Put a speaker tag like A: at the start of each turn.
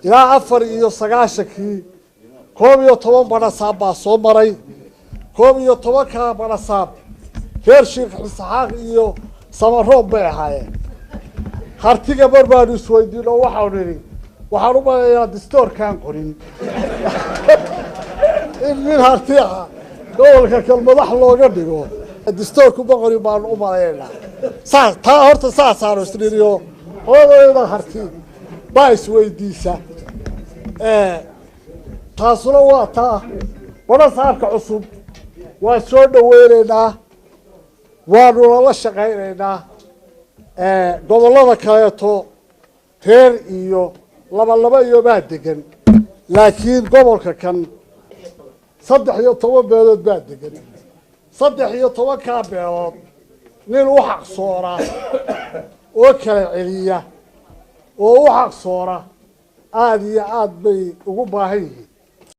A: ilaa 4 koob iyo 10 barasaab baa soo maray koob iyo 10 ka barasaab reer Sheekh Isxaaq iyo Samaroob bay ahaayeen hartiga barbaan isweydiino waxaan u maleeyaa dastuurkan qorin in min hartiga gobolka kalmadax looga dhigo dastuurku boqori baan u maleeyaa taa horta saasaan isdhiriyo hooyada harti baa isweydiisa taasuna waa taa barasaabka cusub waa soo dhaweynaynaa waanu la shaqaynaynaa gobolada kaleeto reer iyo laba iyo baa degan laakiin gobolka kan 13 beelood baa degan 13 ka beelood nin u xaq soora oo kala celiya oo u xaq soora aad iyo aad bay ugu baahan yihiin